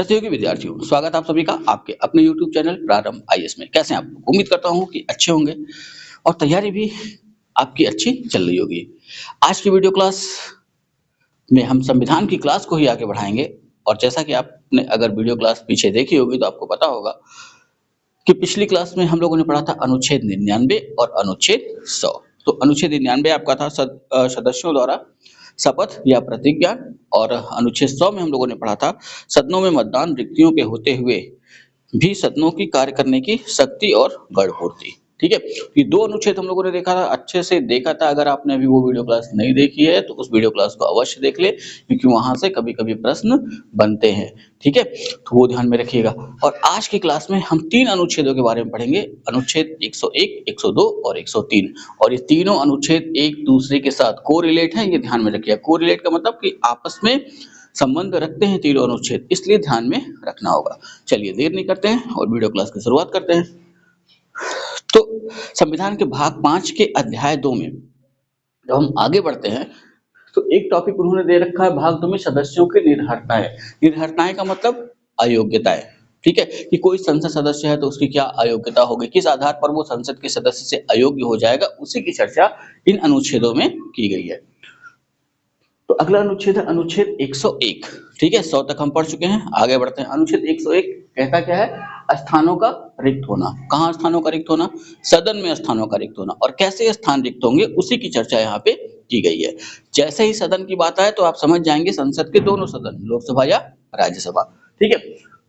प्रतियोगी विद्यार्थियों, स्वागत आप सभी का आपके अपने YouTube चैनल प्रारंभ आईएएस में। कैसे हैं आप? उम्मीद करता हूँ कि अच्छे होंगे और तैयारी भी आपकी अच्छी चल रही होगी। आज की वीडियो क्लास में हम संविधान की क्लास को ही आगे बढ़ाएंगे और जैसा कि आपने अगर वीडियो क्लास पीछे देखी होगी तो आपको पता होगा कि पिछली क्लास में हम लोगों ने पढ़ा था अनुच्छेद 99 और अनुच्छेद 100। तो अनुच्छेद 99 आपका था सदस्यों द्वारा शपथ या प्रतिज्ञा और अनुच्छेद 100 में हम लोगों ने पढ़ा था सदनों में मतदान रिक्तियों के होते हुए भी सदनों की कार्य करने की शक्ति और गढ़पूर्ति। ठीक है, ये दो अनुच्छेद हम लोगों ने देखा था, अच्छे से देखा था। अगर आपने अभी वो वीडियो क्लास नहीं देखी है तो उस वीडियो क्लास को अवश्य देख ले, क्योंकि वहां से कभी-कभी प्रश्न बनते हैं। ठीक है, तो वो ध्यान में रखिएगा। और आज की क्लास में हम तीन अनुच्छेदों के बारे में पढ़ेंगे, अनुच्छेद 101, 102 और 103। और ये तीनों अनुच्छेद एक दूसरे के साथ कोरिलेट हैं, ये ध्यान में रखिएगा। कोरिलेट का मतलब कि आपस में संबंध रखते हैं तीनों अनुच्छेद, इसलिए ध्यान में रखना होगा। चलिए देर नहीं करते हैं और वीडियो क्लास की शुरुआत करते हैं। तो संविधान के भाग 5 के अध्याय 2 में जब हम आगे बढ़ते हैं तो एक टॉपिक उन्होंने दे रखा है भाग 2 में सदस्यों की निर्हरताएं। निर्हरताएं का मतलब अयोग्यताएं। ठीक है, कि कोई संसद सदस्य है तो उसकी क्या अयोग्यता होगी, किस आधार पर वो संसद के सदस्य से अयोग्य हो जाएगा, उसी की चर्चा इन अनुच्छेदों में की गई है। तो अगला अनुच्छेद है अनुच्छेद 101। ठीक है, 100 तक हम पढ़ चुके हैं, आगे बढ़ते हैं। अनुच्छेद 101 कहता क्या है? स्थानों का रिक्त होना। कहाँ स्थानों का रिक्त होना? सदन में स्थानों का रिक्त होना। और कैसे स्थान रिक्त होंगे उसी की चर्चा यहाँ पे की गई है। जैसे ही सदन की बात आए तो आप समझ जाएंगे संसद के दोनों सदन, लोकसभा या राज्यसभा। ठीक है,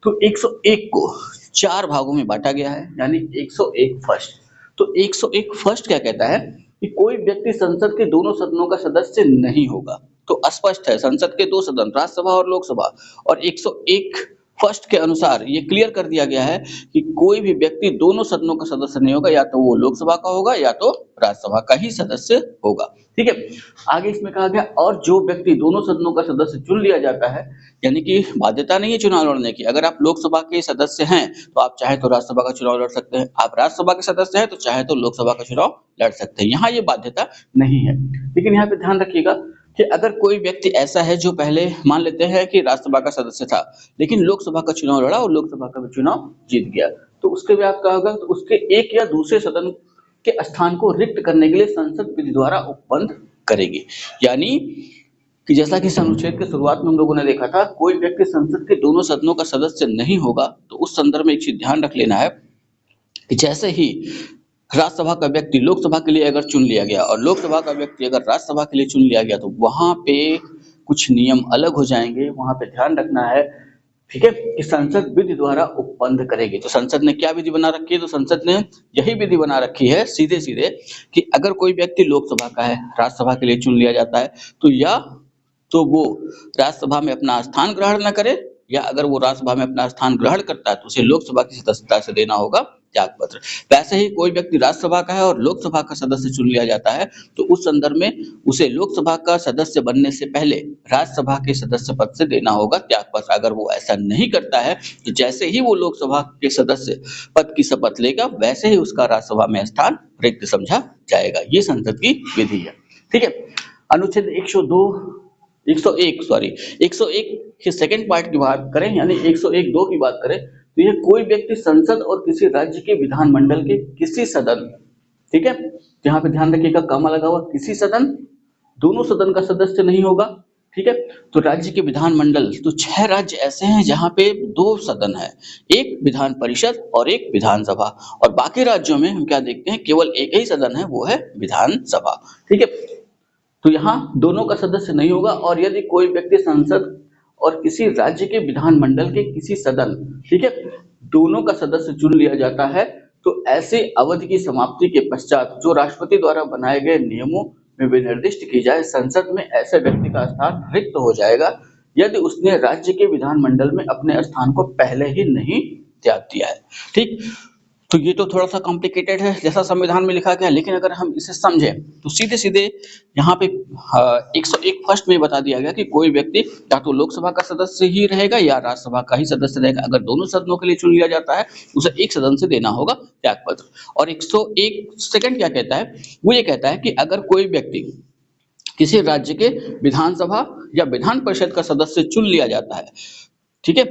तो 101 को 4 भागों में बांटा गया है, यानी 101 फर्स्ट। तो 101 फर्स्ट क्या कहता है कि कोई व्यक्ति संसद के दोनों सदनों का सदस्य नहीं होगा। तो स्पष्ट है, संसद के दो सदन, राज्यसभा और लोकसभा, और 101 फर्स्ट के अनुसार ये क्लियर कर दिया गया है कि कोई भी व्यक्ति दोनों सदनों का सदस्य नहीं होगा, या तो वो लोकसभा का होगा या तो राज्यसभा का ही सदस्य होगा। ठीक है, आगे इसमें कहा गया और जो व्यक्ति दोनों सदनों का सदस्य चुन लिया जाता है, यानी कि बाध्यता नहीं है चुनाव लड़ने की। अगर आप लोकसभा के सदस्य हैं तो आप चाहे तो राज्यसभा का चुनाव लड़ सकते हैं, आप राज्यसभा के सदस्य हैं तो चाहे तो लोकसभा का चुनाव लड़ सकते हैं, यहाँ ये बाध्यता नहीं है। लेकिन यहाँ पे ध्यान रखिएगा कि अगर कोई व्यक्ति ऐसा है जो पहले मान लेते हैं कि राज्यसभा का सदस्य था लेकिन लोकसभा का चुनाव लड़ा और लोकसभा का भी चुनाव जीत गया, तो उसके बाद क्या होगा? तो उसके एक या दूसरे सदन के स्थान को रिक्त करने के लिए संसद विधि द्वारा उपबंध करेगी। यानी कि जैसा कि इस अनुच्छेद के शुरुआत में हम लोगों ने देखा था, कोई व्यक्ति संसद के दोनों सदनों का सदस्य नहीं होगा, तो उस संदर्भ में एक चीज ध्यान रख लेना है कि जैसे ही राज्यसभा का व्यक्ति लोकसभा के लिए अगर चुन लिया गया और लोकसभा का व्यक्ति अगर राज्यसभा के लिए चुन लिया गया, तो वहां पे कुछ नियम अलग हो जाएंगे। वहां पे ध्यान रखना है, ठीक है, कि संसद विधि द्वारा उपबंध करेगी। तो संसद ने क्या विधि बना रखी है? तो संसद ने यही विधि बना रखी है सीधे सीधे कि अगर कोई व्यक्ति लोकसभा का है, राज्यसभा के लिए चुन लिया जाता है, तो या तो वो राज्यसभा में अपना स्थान ग्रहण न करे, या अगर वो राज्यसभा में अपना स्थान ग्रहण करता है तो उसे लोकसभा की सदस्यता से देना होगा त्याग पत्र। वैसे ही कोई व्यक्ति राज्यसभा का है और लोकसभा का सदस्य चुन लिया जाता है, तो उस संदर्भ में उसे लोकसभा का सदस्य बनने से पहले राज्यसभा के सदस्य पद से देना होगा त्याग पत्र। अगर वो ऐसा नहीं करता है तो जैसे ही वो लोकसभा के सदस्य पद की शपथ लेगा, वैसे ही उसका राज्यसभा में स्थान रिक्त समझा जाएगा। ये संसद की विधि है। ठीक है, अनुच्छेद 101 के सेकंड पार्ट की बात करें, यानी 101(2) की बात करें, तो ये कोई व्यक्ति संसद और किसी राज्य के विधानमंडल के किसी सदन, ठीक है, यहाँ पे ध्यान रखिएगा कॉमा लगा हुआ, किसी सदन, दोनों सदन का सदस्य नहीं होगा। ठीक है, तो राज्य के विधानमंडल, तो 6 राज्य ऐसे हैं जहाँ पे 2 सदन है, एक विधान परिषद और एक विधानसभा, और बाकी राज्यों में हम क्या देखते हैं, केवल एक ही सदन है, वो है विधानसभा। ठीक है, तो यहाँ दोनों का सदस्य नहीं होगा। और यदि कोई व्यक्ति संसद और किसी राज्य के विधानमंडल के किसी सदन, ठीक है, दोनों का सदस्य चुन लिया जाता है, तो ऐसे अवधि की समाप्ति के पश्चात जो राष्ट्रपति द्वारा बनाए गए नियमों में विनिर्दिष्ट की जाए, संसद में ऐसे व्यक्ति का स्थान रिक्त हो जाएगा यदि उसने राज्य के विधानमंडल में अपने स्थान को पहले ही नहीं त्याग दिया है। ठीक, तो ये तो थोड़ा सा कॉम्प्लिकेटेड है जैसा संविधान में लिखा गया, लेकिन अगर हम इसे समझें तो सीधे सीधे यहाँ पे 101 फर्स्ट में बता दिया गया कि कोई व्यक्ति या तो लोकसभा का सदस्य ही रहेगा या राज्यसभा का ही सदस्य रहेगा। अगर दोनों सदनों के लिए चुन लिया जाता है, उसे एक सदन से देना होगा त्यागपत्र। और 101 सेकंड क्या कहता है? वो ये कहता है कि अगर कोई व्यक्ति किसी राज्य के विधानसभा या विधान परिषद का सदस्य चुन लिया जाता है, ठीक है,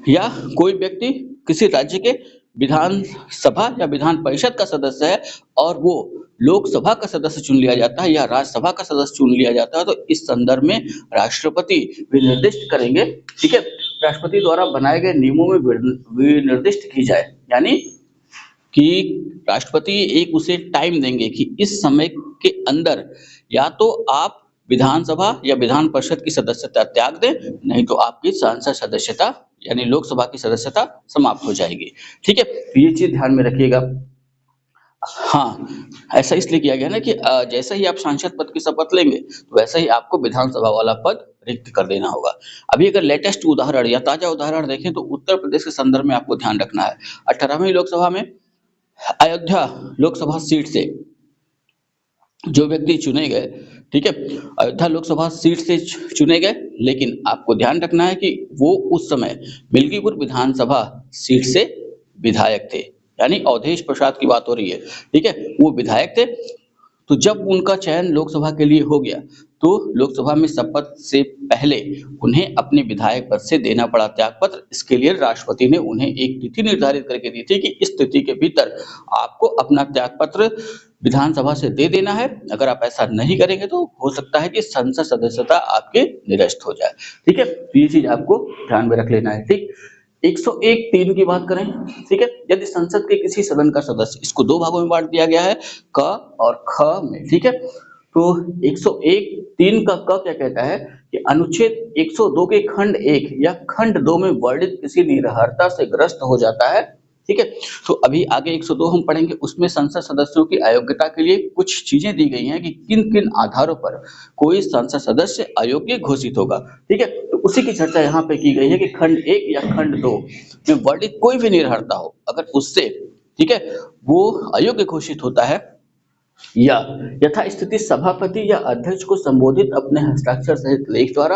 या कोई व्यक्ति किसी राज्य के विधान सभा या विधान परिषद का सदस्य है और वो लोकसभा का सदस्य चुन लिया जाता है या राज्यसभा का सदस्य चुन लिया जाता है, तो इस संदर्भ में राष्ट्रपति विनिर्दिष्ट करेंगे। ठीक है, राष्ट्रपति द्वारा बनाए गए नियमों में विनिर्दिष्ट की जाए, यानी कि राष्ट्रपति एक उसे टाइम देंगे कि इस समय के अंदर या तो आप विधानसभा या विधान परिषद की सदस्यता त्याग दें, नहीं तो आपकी सांसद सदस्यता यानी लोकसभा की सदस्यता समाप्त हो जाएगी। ठीक है, तो ये चीज ध्यान में रखिएगा। हाँ, ऐसा इसलिए किया गया ना कि जैसे ही आप सांसद पद की शपथ लेंगे, तो वैसे ही आपको विधानसभा वाला पद रिक्त कर देना होगा। अभी अगर लेटेस्ट उदाहरण या ताजा उदाहरण देखें तो उत्तर प्रदेश के संदर्भ में आपको ध्यान रखना है। 18वीं लोकसभा में अयोध्या लोकसभा सीट से जो व्यक्ति चुने गए, ठीक है, अयोध्या लोकसभा सीट से चुने गए, लेकिन आपको ध्यान रखना है कि वो उस समय मिल्कीपुर विधानसभा सीट से विधायक थे, यानी अवधेश प्रसाद की बात हो रही है। ठीक है, वो विधायक थे। तो जब उनका चयन लोकसभा के लिए हो गया, तो लोकसभा में शपथ से पहले उन्हें अपने विधायक पद से देना पड़ा त्यागपत्र। इसके लिए राष्ट्रपति ने उन्हें एक तिथि निर्धारित करके दी थी कि इस तिथि के भीतर आपको अपना त्यागपत्र विधानसभा से दे देना है। अगर आप ऐसा नहीं करेंगे तो हो सकता है कि संसद सदस्यता आपके निरस्त हो जाए। ठीक है, तो ये चीज आपको ध्यान में रख लेना है। ठीक, 101(3) की बात करें, ठीक है, यदि संसद के किसी सदन का सदस्य, इसको दो भागों में बांट दिया गया है, क और ख में। ठीक है, तो 101(3) का क क्या कहता है कि अनुच्छेद 102 के खंड 1 या खंड 2 में वर्णित किसी निरर्हता से ग्रस्त हो जाता है। ठीक है, तो अभी आगे 102 हम पढ़ेंगे, उसमें संसद सदस्यों की अयोग्यता के लिए कुछ चीजें दी गई हैं कि किन किन आधारों पर कोई संसद सदस्य अयोग्य घोषित होगा। ठीक है, तो उसी की चर्चा यहाँ पे की गई है कि खंड 1 या खंड 2 में वर्णित कोई भी निरर्हता हो, अगर उससे, ठीक है, वो अयोग्य घोषित होता है या यथा स्थिति सभापति या अध्यक्ष को संबोधित अपने हस्ताक्षर सहित लेख द्वारा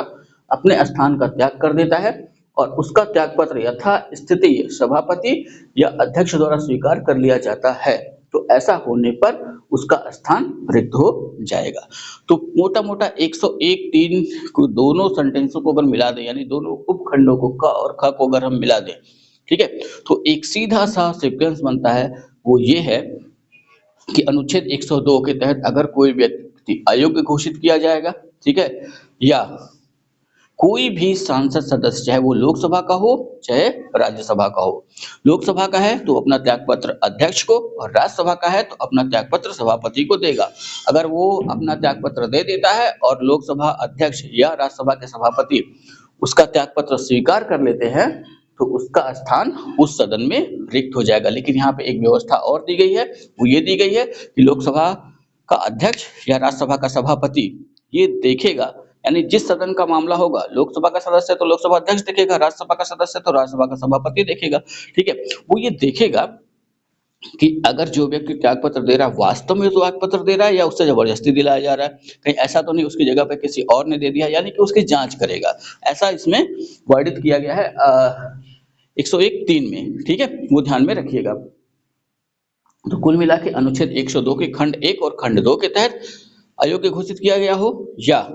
अपने स्थान का त्याग कर देता है और उसका त्यागपत्र यथा स्थिति सभापति या अध्यक्ष द्वारा स्वीकार कर लिया जाता है, तो ऐसा होने पर उसका स्थान रिक्त हो जाएगा। तो मोटा मोटा 101(3) को दोनों सेंटेंसों को अगर मिला दें, यानी दोनों उपखंडों को क और ख को अगर हम मिला दें, ठीक है, तो एक सीधा सा सीक्वेंस बनता है, वो ये है कि अनुच्छेद 102 के तहत अगर कोई व्यक्ति अयोग्य घोषित किया जाएगा, ठीक है, या कोई भी सांसद सदस्य, चाहे वो लोकसभा का हो चाहे राज्यसभा का हो, लोकसभा का है तो अपना त्यागपत्र अध्यक्ष को और राज्यसभा का है तो अपना त्यागपत्र सभापति को देगा। अगर वो अपना त्यागपत्र दे देता है और लोकसभा अध्यक्ष या राज्यसभा के सभापति उसका त्यागपत्र स्वीकार कर लेते हैं, तो उसका स्थान उस सदन में रिक्त हो जाएगा। लेकिन यहाँ पे एक व्यवस्था और दी गई है, वो ये दी गई है कि लोकसभा का अध्यक्ष या राज्यसभा का सभापति ये देखेगा, यानी जिस सदन का मामला होगा, लोकसभा का सदस्य तो लोकसभा अध्यक्ष देखेगा, राज्यसभा का सदस्य तो राज्यसभा का सभापति देखेगा। ठीक है, वो ये देखेगा कि अगर जो व्यक्ति त्यागपत्र दे रहा है वास्तव में त्यागपत्र दे रहा है या उससे जबरदस्ती दिलाया जा रहा है, कहीं ऐसा तो नहीं उसकी जगह पे किसी और ने दे दिया, यानी कि उसकी जांच करेगा। ऐसा इसमें वर्णित किया गया है 101(3) में। ठीक है, वो ध्यान में रखिएगा। तो कुल मिला के अनुच्छेद 102 के खंड 1 और खंड 2 के तहत अयोग्य घोषित किया गया हो, या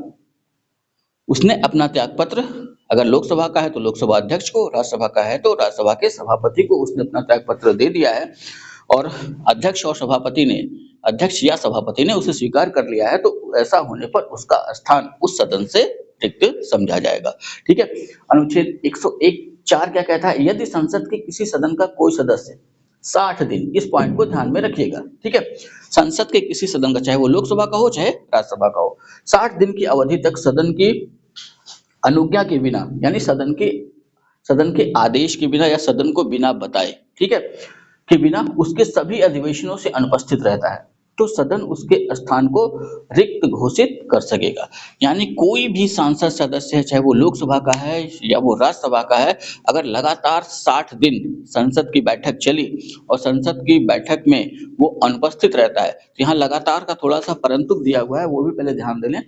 उसने अपना त्यागपत्र, अगर लोकसभा का है तो लोकसभा अध्यक्ष को, राज्यसभा का है तो राज्यसभा के सभापति को उसने अपना त्यागपत्र दे दिया है और अध्यक्ष और सभापति ने, अध्यक्ष या सभापति ने उसे स्वीकार कर लिया है, तो ऐसा होने पर उसका स्थान उस सदन से रिक्त समझा जाएगा। ठीक है, अनुच्छेद 101(4) क्या कहता है, यदि संसद के किसी सदन का कोई सदस्य 60 दिन, इस पॉइंट को ध्यान में रखिएगा, ठीक है, संसद के किसी सदन का, चाहे वो लोकसभा का हो चाहे राज्यसभा का हो, 60 दिन की अवधि तक सदन की अनुज्ञा के बिना, यानी सदन के आदेश के बिना या सदन को बिना बताए, ठीक है, के बिना उसके सभी अधिवेशनों से अनुपस्थित रहता है, तो सदन उसके स्थान को रिक्त घोषित कर सकेगा। यानी कोई भी सांसद सदस्य है, चाहे वो लोकसभा का है या वो राज्यसभा का है, अगर लगातार 60 दिन संसद की बैठक चली और संसद की बैठक में वो अनुपस्थित रहता है, तो यहाँ लगातार का थोड़ा सा परंतु दिया हुआ है, वो भी पहले ध्यान दे लें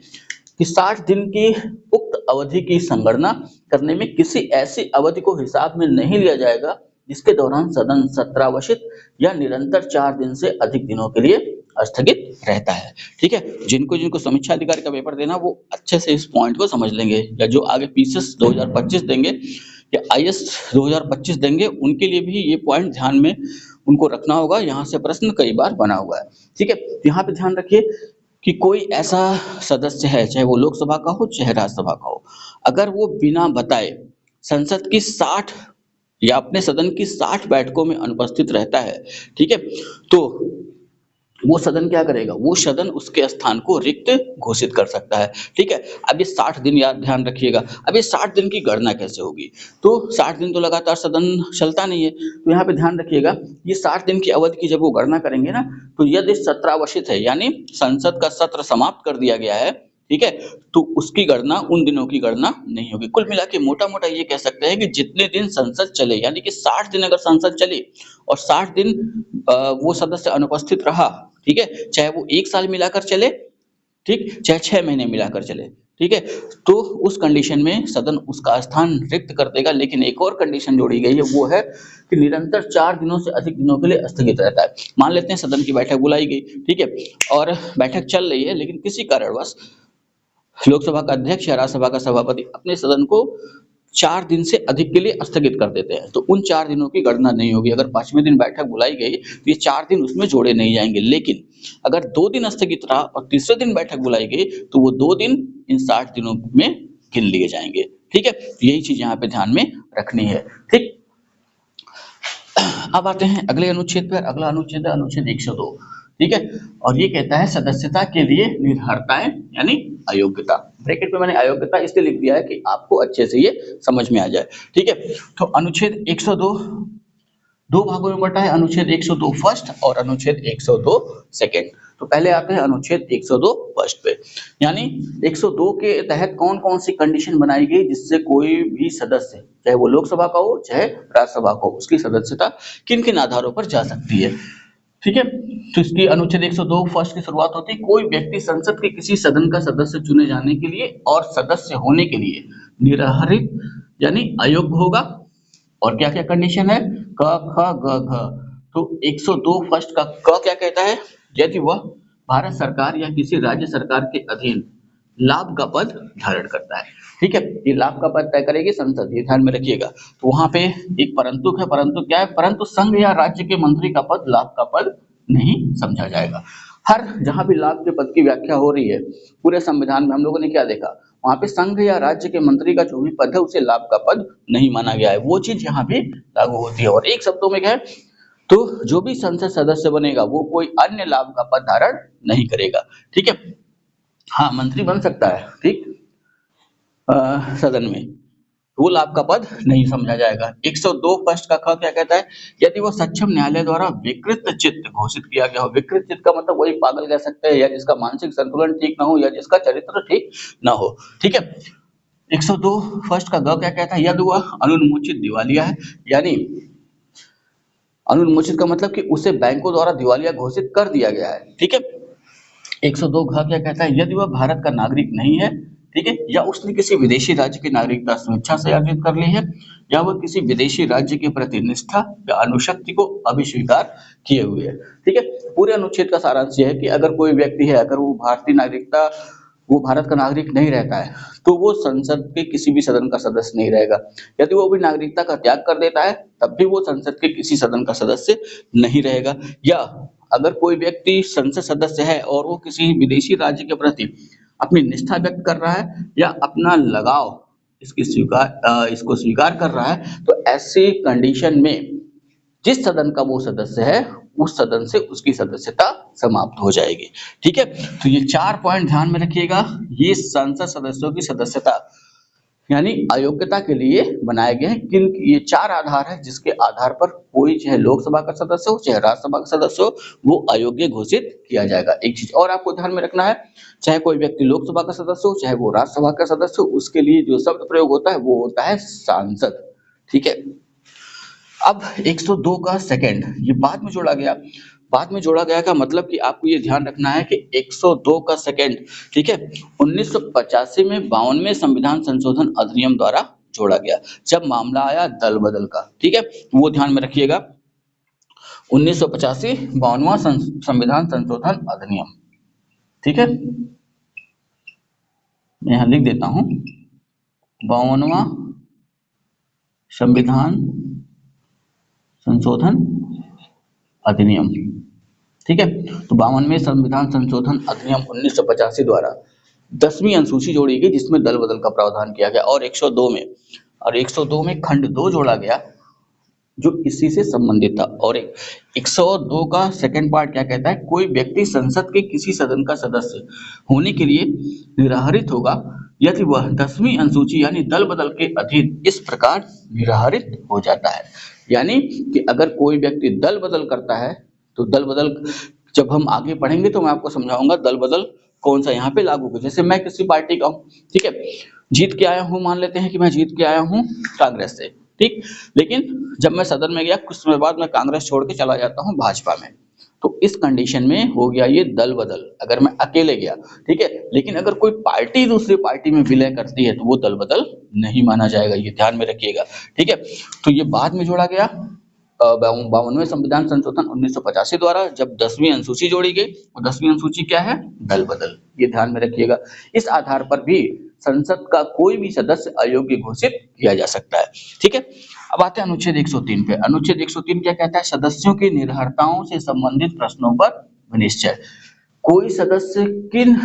कि 60 दिन की उक्त अवधि की संगणना करने में किसी ऐसी अवधि को हिसाब में नहीं लिया जाएगा जिसके दौरान सदन सत्रावशित या निरंतर 4 दिन से अधिक दिनों के लिए स्थगित रहता है। ठीक है, जिनको समीक्षा अधिकारी का पेपर देना वो अच्छे से इस पॉइंट को समझ लेंगे, या जो आगे पीसीएस 2025 देंगे या आईएएस 2025 देंगे, उनके लिए भी ये पॉइंट ध्यान में उनको रखना होगा। यहाँ से प्रश्न कई बार बना हुआ है, ठीक है। यहाँ पे ध्यान रखिए कि कोई ऐसा सदस्य है, चाहे वो लोकसभा का हो, चाहे राज्यसभा का हो, अगर वो बिना बताए संसद की 60 या अपने सदन की 60 बैठकों में अनुपस्थित रहता है, ठीक है, तो वो सदन क्या करेगा, वो सदन उसके स्थान को रिक्त घोषित कर सकता है, ठीक है। अब ये 60 दिन याद ध्यान रखिएगा। अब ये 60 दिन की गणना कैसे होगी, तो 60 दिन तो लगातार सदन चलता नहीं है, तो यहाँ पे ध्यान रखिएगा, ये 60 दिन की अवधि की जब वो गणना करेंगे ना, तो यदि सत्रावशित है, यानी संसद का सत्र समाप्त कर दिया गया है, ठीक है, तो उसकी गणना, उन दिनों की गणना नहीं होगी। कुल मिला के मोटा-मोटा ये कह सकते हैं कि जितने दिन संसद चले, यानी कि 60 दिन अगर संसद चली और 60 दिन वो सदस्य अनुपस्थित रहा, ठीक है, चाहे वो 1 साल मिलाकर चले, ठीक, चाहे 6 महीने मिलाकर चले, ठीक है, तो उस कंडीशन में सदन उसका स्थान रिक्त कर देगा। लेकिन एक और कंडीशन जोड़ी गई है, वो है कि निरंतर 4 दिनों से अधिक दिनों के लिए स्थगित रहता है। मान लेते हैं सदन की बैठक बुलाई गई, ठीक है, और बैठक चल रही है, लेकिन किसी कारणवश लोकसभा का अध्यक्ष या राज्यसभा का सभापति अपने सदन को 4 दिन से अधिक के लिए स्थगित कर देते हैं, तो उन 4 दिनों की गणना नहीं होगी। अगर 5वें दिन बैठक बुलाई गई, तो ये 4 दिन उसमें जोड़े नहीं जाएंगे। लेकिन अगर 2 दिन स्थगित रहा और तीसरे दिन बैठक बुलाई गई, तो वो 2 दिन इन 60 दिनों में गिन लिए जाएंगे, ठीक है। यही चीज यहाँ पे ध्यान में रखनी है, ठीक। अब आते हैं अगले अनुच्छेद पर। अगला अनुच्छेद है अनुच्छेद 102, ठीक है, और ये कहता है सदस्यता के लिए निर्भरताएं यानी अयोग्यता। ब्रैकेट में मैंने अयोग्यता इसलिए लिख दिया है कि आपको अच्छे से ये समझ में आ जाए, ठीक है। तो अनुच्छेद 102 दो भागों में बटा है, अनुच्छेद 102 फर्स्ट और अनुच्छेद 102 सेकंड। तो पहले आते हैं अनुच्छेद 102 फर्स्ट पे, यानी 102 के तहत कौन कौन सी कंडीशन बनाई गई जिससे कोई भी सदस्य, चाहे वो लोकसभा का हो चाहे राज्यसभा का हो, उसकी सदस्यता किन किन आधारों पर जा सकती है, ठीक है। तो इसकी अनुच्छेद 102 फर्स्ट की शुरुआत होती है, कोई व्यक्ति संसद के किसी सदन का सदस्य चुने जाने के लिए और सदस्य होने के लिए निरहरित यानी अयोग्य होगा। और क्या क्या कंडीशन है, क ख ग घ। तो 102 फर्स्ट का क क्या कहता है, यदि वह भारत सरकार या किसी राज्य सरकार के अधीन लाभ का पद धारण करता है, ठीक है। ये लाभ का पद तय करेगी संसद, ये ध्यान में रखिएगा। तो वहां पे एक परंतु है, परंतु क्या है, परंतु संघ या राज्य के मंत्री का पद लाभ का पद नहीं समझा जाएगा। हर जहां भी लाभ के पद की व्याख्या हो रही है पूरे संविधान में, हम लोगों ने क्या देखा, वहां पे संघ या राज्य के मंत्री का जो भी पद है उसे लाभ का पद नहीं माना गया है, वो चीज यहाँ भी लागू होती है। और एक शब्दों में क्या है, तो जो भी संसद सदस्य बनेगा वो कोई अन्य लाभ का पद धारण नहीं करेगा, ठीक है। हाँ, मंत्री बन सकता है, ठीक, सदन में, वो लाभ का पद नहीं समझा जाएगा। 102 फर्स्ट का ख क्या कहता है, यदि वो सक्षम न्यायालय द्वारा विकृत चित्त घोषित किया गया हो। विकृत चित्त का मतलब वही पागल कह सकते हैं, या जिसका मानसिक संतुलन ठीक ना हो, या जिसका चरित्र ठीक ना हो, ठीक है। 102 फर्स्ट का ग क्या कहता है, यदि वह अनुन्मोचित दिवालिया है, यानी अनुन्मोचित का मतलब कि उसे बैंकों द्वारा दिवालिया घोषित कर दिया गया है, ठीक है। 102 घ क्या कहता है, यदि वह भारत का नागरिक नहीं है, ठीक है, या उसने किसी विदेशी राज्य की नागरिकता स्वेच्छा से अर्जित कर ली है, या वह किसी विदेशी राज्य के प्रति निष्ठा या अनुशक्ति को अभिस्वीकार किए हुए है, ठीक है। पूरे अनुच्छेद का सारांश यह है कि अगर कोई व्यक्ति है, अगर वो भारतीय नागरिकता, वो भारत का नागरिक नहीं रहता है, तो वो संसद के किसी भी सदन का सदस्य नहीं रहेगा। यदि वो भी नागरिकता का त्याग कर देता है, तब भी वो संसद के किसी सदन का सदस्य नहीं रहेगा। या अगर कोई व्यक्ति संसद सदस्य है और वो किसी विदेशी राज्य के प्रति अपनी निष्ठा व्यक्त कर रहा है या अपना लगाव इसको स्वीकार कर रहा है, तो ऐसी कंडीशन में जिस सदन का वो सदस्य है, उस सदन से उसकी सदस्यता समाप्त हो जाएगी, ठीक है। तो ये 4 पॉइंट ध्यान में रखिएगा। ये संसद सदस्यों की सदस्यता यानी अयोग्यता के लिए बनाए गए हैं। किन ये 4 आधार है जिसके आधार पर कोई चाहे लोकसभा का सदस्य हो चाहे राज्यसभा का सदस्य हो, वो अयोग्य घोषित किया जाएगा। एक चीज और आपको ध्यान में रखना है, चाहे कोई व्यक्ति लोकसभा का सदस्य हो चाहे वो राज्यसभा का सदस्य हो, उसके लिए जो शब्द प्रयोग होता है वो होता है सांसद, ठीक है। अब 102 का सेकंड ये बाद में जोड़ा गया। बाद में जोड़ा गया का मतलब कि आपको ये ध्यान रखना है कि 102 का सेकंड, ठीक है, 1985 में 52वें संविधान संशोधन अधिनियम द्वारा जोड़ा गया, जब मामला आया दल बदल का, ठीक है, वो ध्यान में रखिएगा। 1985 52वां संविधान संशोधन अधिनियम, ठीक है, मैं यहाँ लिख देता हूँ 52वां संविधान संशोधन अधिनियम। ठीक है, तो 52वें संविधान संशोधन अधिनियम 1985 द्वारा 10वीं अनुसूची जोड़ी गई जिसमें दल बदल का प्रावधान किया गया, और 102 में खंड 2 जोड़ा गया जो इसी से संबंधित था। और 102 का सेकंड पार्ट क्या कहता है, कोई व्यक्ति संसद के किसी सदन का सदस्य होने के लिए निराहरित होगा यदि वह 10वीं अनुसूची यानी दल बदल के अधीन इस प्रकार निराहरित हो जाता है। यानी कि अगर कोई व्यक्ति दल बदल करता है तो दल बदल, जब हम आगे पढ़ेंगे तो मैं आपको समझाऊंगा दल बदल कौन सा यहाँ पे लागू हो। जैसे मैं किसी पार्टी का हूँ, ठीक है, जीत के आया हूँ, मान लेते हैं कि मैं जीत के आया हूँ कांग्रेस से, ठीक, लेकिन जब मैं सदन में गया कुछ समय बाद मैं कांग्रेस छोड़ के चला जाता हूँ भाजपा में, तो इस कंडीशन में हो गया ये दल बदल, अगर मैं अकेले गया, ठीक है। लेकिन अगर कोई पार्टी दूसरी पार्टी में विलय करती है तो वो दल बदल नहीं माना जाएगा, ये ध्यान में रखिएगा, ठीक है। तो ये बाद में जोड़ा गया 52वें संविधान संशोधन 1985 द्वारा, जब 10वीं अनुसूची जोड़ी गई, और 10वीं अनुसूची क्या है, दल बदल, ये ध्यान में रखिएगा। इस आधार पर भी संसद का कोई भी सदस्य अयोग्य घोषित किया जा सकता है, ठीक है। अब आते हैं अनुच्छेद 103 पे। अनुच्छेद 103 क्या कहता है, सदस्यों की निर्भरताओं से संबंधित प्रश्नों पर विनिश्चय। कोई सदस्य किन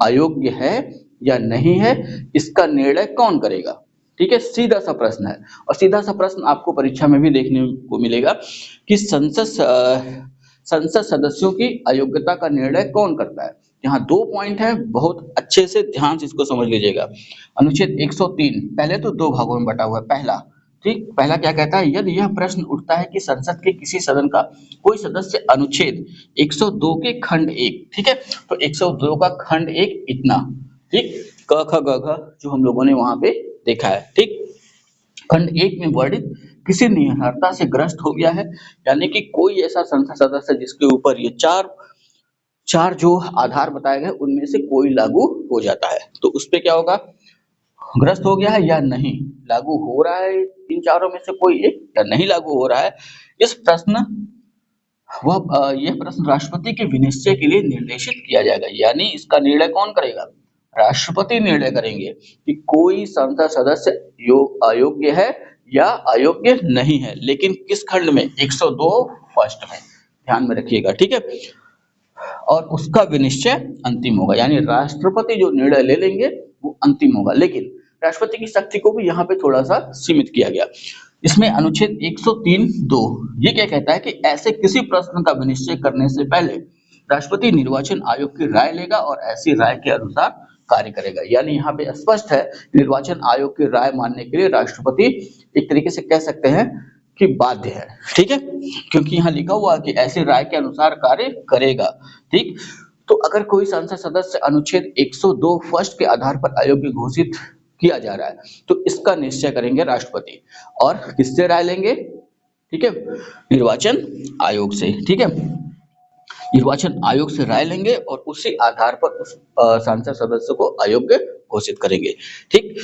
अयोग्य है या नहीं है इसका निर्णय कौन करेगा, ठीक है, सीधा सा प्रश्न है। और सीधा सा प्रश्न आपको परीक्षा में भी देखने को मिलेगा कि संसद सदस्यों की अयोग्यता का निर्णय कौन करता है। यहाँ 2 पॉइंट है, बहुत अच्छे से ध्यान से इसको समझ लीजिएगा। अनुच्छेद 103 पहले तो 2 भागों में बटा हुआ है। पहला क्या कहता है, यदि यह प्रश्न उठता है कि संसद के किसी सदन का कोई सदस्य अनुच्छेद 102 के खंड 1, ठीक है, तो 102 का खंड 1 इतना, ठीक, क ख ग घ जो हम लोगों ने वहां पे देखा है, ठीक, खंड 1 में वर्णित किसी निरर्हता से ग्रस्त हो गया है, यानी कि कोई ऐसा संसद सदस्य जिसके ऊपर ये चार जो आधार बताए गए उनमें से कोई लागू हो जाता है, तो उस पे क्या होगा, ग्रस्त हो गया है या नहीं, लागू हो रहा है इन चारों में से कोई एक या नहीं लागू हो रहा है, इस प्रश्न यह प्रश्न राष्ट्रपति के विनिश्चय के लिए निर्देशित किया जाएगा। यानी इसका निर्णय कौन करेगा, राष्ट्रपति निर्णय करेंगे कि कोई संसद सदस्य अयोग्य है या अयोग्य नहीं है, लेकिन किस खंड में, 102 फर्स्ट में, ध्यान में रखिएगा, ठीक है। और उसका विनिश्चय अंतिम होगा, यानी राष्ट्रपति जो निर्णय ले लेंगे वो अंतिम होगा। लेकिन राष्ट्रपति की शक्ति को भी यहाँ पे थोड़ा सा सीमित किया गया। इसमें अनुच्छेद 103(2) ये क्या कहता है कि ऐसे किसी प्रश्न का विनिश्चय करने से पहले राष्ट्रपति निर्वाचन आयोग की राय लेगा और ऐसी राय के अनुसार कार्य करेगा। यानी यहाँ पे स्पष्ट है, निर्वाचन आयोग की राय मानने के लिए राष्ट्रपति एक तरीके से कह सकते हैं कि बाध्य है, ठीक है, क्योंकि यहाँ लिखा हुआ है कि ऐसी राय के अनुसार कार्य करेगा, ठीक। तो अगर कोई संसद सदस्य अनुच्छेद 102 फर्स्ट के आधार पर अयोग्य घोषित किया जा रहा है तो इसका निश्चय करेंगे राष्ट्रपति, और किससे राय लेंगे, ठीक है, निर्वाचन आयोग से, ठीक है, निर्वाचन आयोग से राय लेंगे और उसी आधार पर उस संसद सदस्य को अयोग्य घोषित करेंगे, ठीक।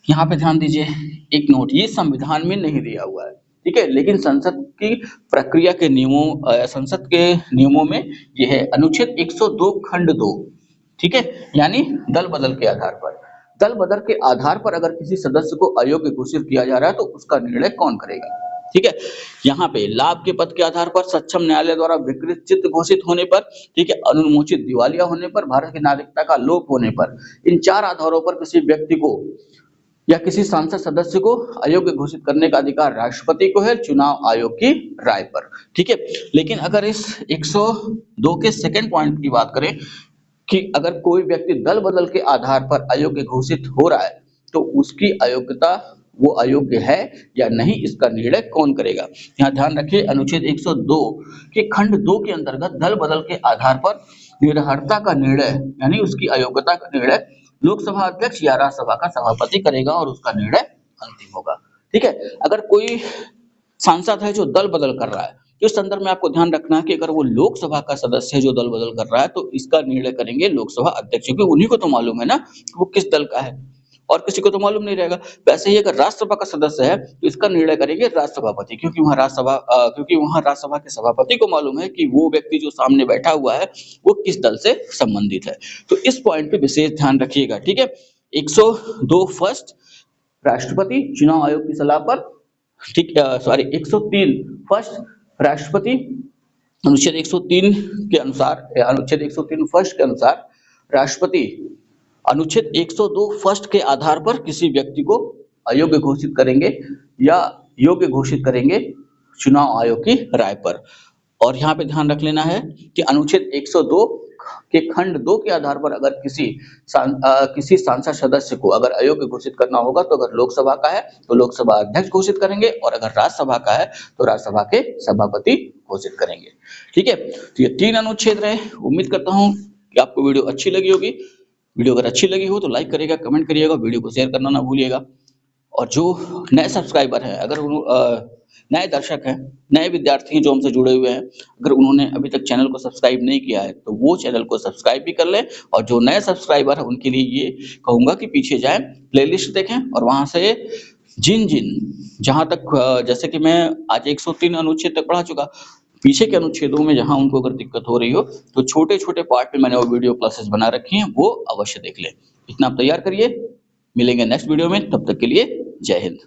यहाँ पे ध्यान दीजिए, एक नोट, ये संविधान में नहीं दिया हुआ है, ठीक है, लेकिन संसद की प्रक्रिया के नियमों, संसद के नियमों में यह है, अनुच्छेद 102 खंड 2, ठीक है, यानी दल बदल के आधार पर अगर किसी सदस्य को अयोग्य घोषित किया जा रहा है तो उसका निर्णय कौन करेगा, ठीक है। यहाँ पे लाभ के पद के आधार पर सक्षम न्यायालय द्वारा विकृत चित्त घोषित होने पर, ठीक है, अनुन्मोचित दिवालिया होने पर, भारत की नागरिकता का लोप होने पर, इन 4 आधारों पर किसी व्यक्ति को या किसी सांसद सदस्य को अयोग्य घोषित करने का अधिकार राष्ट्रपति को है चुनाव आयोग की राय पर, ठीक है। लेकिन अगर इस 102 के सेकंड पॉइंट की बात करें कि अगर कोई व्यक्ति दल बदल के आधार पर अयोग्य घोषित हो रहा है तो उसकी अयोग्यता, वो अयोग्य है या नहीं, इसका निर्णय कौन करेगा। यहाँ ध्यान रखिए, अनुच्छेद 102 के खंड 2 के अंतर्गत दल बदल के आधार पर निरर्हता का निर्णय यानी उसकी अयोग्यता का निर्णय लोकसभा अध्यक्ष या राज्यसभा का सभापति करेगा और उसका निर्णय अंतिम होगा, ठीक है। अगर कोई सांसद है जो दल बदल कर रहा है, इस संदर्भ में आपको ध्यान रखना है कि अगर वो लोकसभा का सदस्य है जो दल बदल कर रहा है तो इसका निर्णय करेंगे लोकसभा अध्यक्ष, क्योंकि उन्हीं को तो मालूम है ना कि वो किस दल का है, और किसी को तो मालूम नहीं रहेगा। वैसे ही अगर राज्यसभा का सदस्य है तो इसका निर्णय करेंगे राज्यसभापति, क्योंकि वहाँ राज्यसभा के सभापति को मालूम है कि वो व्यक्ति जो सामने बैठा हुआ है वो किस दल से संबंधित है। तो इस पॉइंट पे विशेष ध्यान रखिएगा, ठीक है। 102 फर्स्ट, राष्ट्रपति चुनाव आयोग की सलाह पर ठीक, सॉरी 103 फर्स्ट राष्ट्रपति अनुच्छेद 103 के अनुसार, अनुच्छेद 103 फर्स्ट के अनुसार राष्ट्रपति अनुच्छेद 102 फर्स्ट के आधार पर किसी व्यक्ति को अयोग्य घोषित करेंगे या योग्य घोषित करेंगे चुनाव आयोग की राय पर। और यहाँ पे ध्यान रख लेना है कि अनुच्छेद 102 के खंड 2 के आधार पर अगर किसी सांसद सदस्य को अगर अयोग्य घोषित करना होगा तो अगर लोकसभा का है तो लोकसभा अध्यक्ष घोषित करेंगे, और अगर राज्यसभा का है तो राज्यसभा के सभापति घोषित करेंगे। ठीक है, तो ये 3 अनुच्छेद रहे। उम्मीद करता हूँ कि आपको वीडियो अच्छी लगी होगी। वीडियो अगर अच्छी लगी हो तो लाइक करिएगा, कमेंट करिएगा, वीडियो को शेयर करना ना भूलिएगा। और जो नए सब्सक्राइबर हैं, अगर नए दर्शक हैं, नए विद्यार्थी हैं जो हमसे जुड़े हुए हैं, अगर उन्होंने अभी तक चैनल को सब्सक्राइब नहीं किया है तो वो चैनल को सब्सक्राइब भी कर लें। और जो नए सब्सक्राइबर हैं उनके लिए ये कहूँगा कि पीछे जाएं, प्लेलिस्ट देखें और वहाँ से जहाँ तक जैसे कि मैं आज 103 अनुच्छेद तक पढ़ा चुका, पीछे के अनुच्छेदों में जहाँ उनको अगर दिक्कत हो रही हो तो छोटे-छोटे पार्ट में मैंने वो वीडियो क्लासेस बना रखी हैं, वो अवश्य देख लें। इतना आप तैयार करिए, मिलेंगे नेक्स्ट वीडियो में, तब तक के लिए जय हिंद।